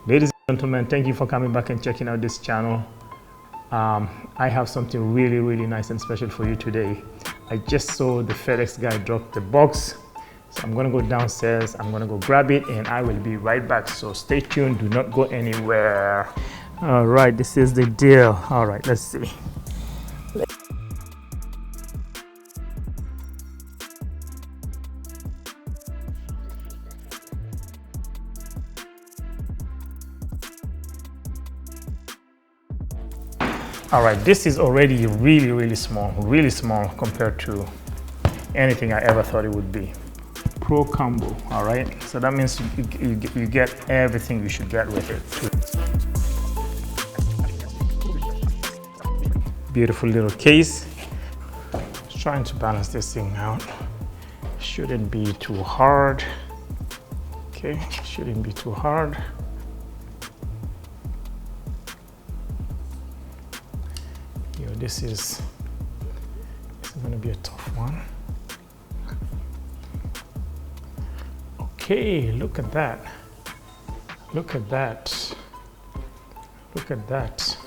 Ladies and gentlemen, thank you for coming back and checking out this channel. I have something really nice and special for you today. I just saw the FedEx guy drop the box, so I'm gonna go downstairs, I'm gonna go grab it, and I will be right back. So stay tuned, do not go anywhere. All right, this is the deal. All right, let's see. All right, this is already really small compared to anything I ever thought it would be. Pro combo, all right? So that means you get everything you should get with it. Beautiful little case. Just trying to balance this thing out. Shouldn't be too hard. Okay, shouldn't be too hard. This is going to be a tough one. Okay, look at that. Look at that. Look at that.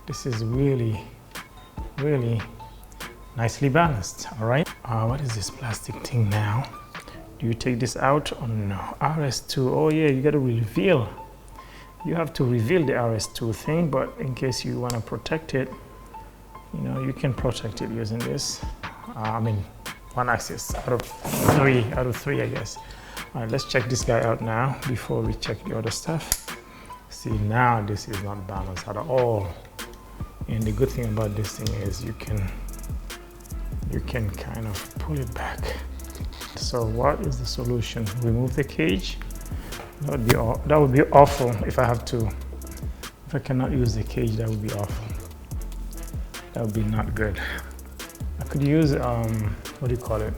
This is really nicely balanced. All right. What is this plastic thing now? Do you take this out or no? RS2. Oh yeah, you got to reveal. You have to reveal the RS2 thing, but in case you want to protect it, you know, you can protect it using this. I mean, one axis out of three, I guess. All right, let's check this guy out now before we check the other stuff. See, now this is not balanced at all. And the good thing about this thing is you can kind of pull it back. So what is the solution? Remove the cage? That would be awful if I have to. If I cannot use the cage, that would be awful. That would be not good. I could use, what do you call it?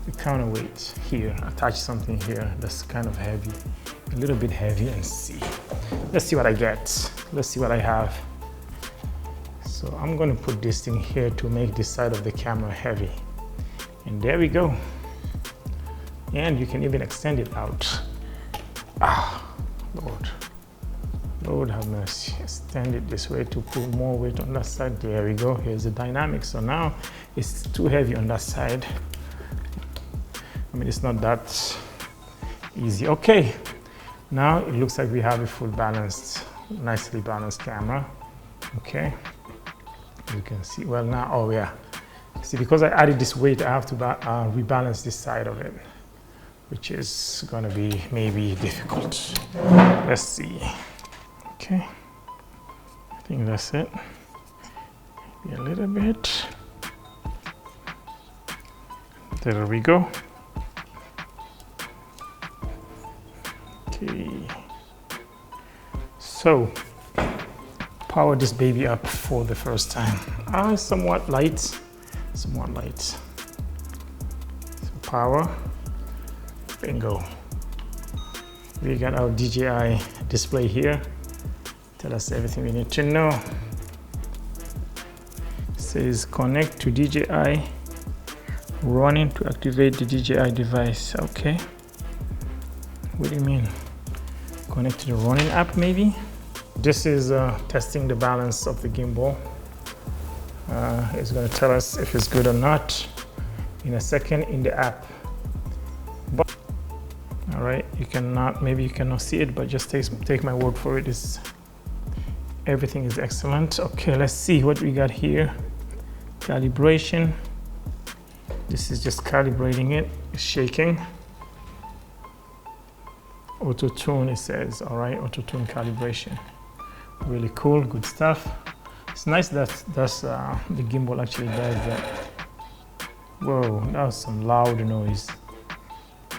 The counterweight here. Attach something here that's kind of heavy, a little bit heavy, and see. Let's see what I get. Let's see what I have. So I'm gonna put this thing here to make this side of the camera heavy. And there we go. And you can even extend it out. Ah, Lord. Lord have mercy. Extend it this way to put more weight on that side. There we go. Here's the dynamic. So now it's too heavy on that side. I mean, it's not that easy. Okay. Now it looks like we have a full balanced, nicely balanced camera. Okay. You can see, well now, oh yeah. See, because I added this weight, I have to rebalance this side of it, which is gonna be maybe difficult. Let's see. Okay, I think that's it. Maybe a little bit. There we go. Okay. So, power this baby up for the first time. Somewhat light. So power. Bingo. We got our DJI display here. Tell us everything we need to know. It says connect to DJI Ronin to activate the DJI device. Okay. What do you mean? Connect to the Ronin app maybe? This is testing the balance of the gimbal. It's going to tell us if it's good or not in a second in the app. But, all right, maybe you cannot see it, but just take my word for it. Everything is excellent. Okay, let's see what we got here. Calibration. This is just calibrating it. It's shaking. Auto tune, it says. All right, auto tune calibration. Really cool, good stuff. It's nice that the gimbal actually does that. Whoa, that was some loud noise.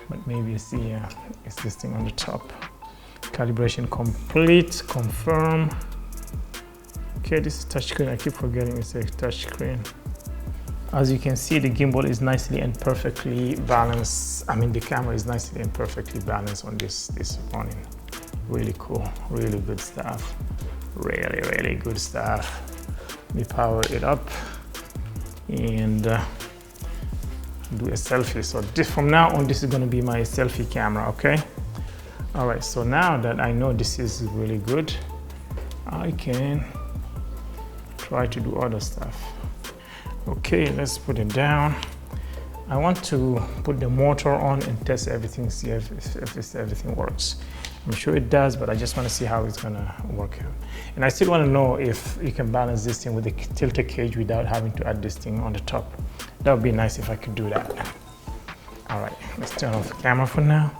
But maybe it's this thing on the top. Calibration complete, confirm. Okay, this is touchscreen. I keep forgetting it's a touchscreen. As you can see, the gimbal is nicely and perfectly balanced. I mean, the camera is nicely and perfectly balanced on this Ronin. Really cool, really good stuff. Really good stuff. Let me power it up and do a selfie. So from now on, this is going to be my selfie camera. Okay. All right, so now that I know this is really good, I can try to do other stuff. Okay, let's put it down. I want to put the motor on and test everything, see if everything works. I'm sure it does, but I just want to see how it's gonna work out. And I still want to know if you can balance this thing with the tilter cage without having to add this thing on the top. That would be nice if I could do that. All right, let's turn off the camera for now.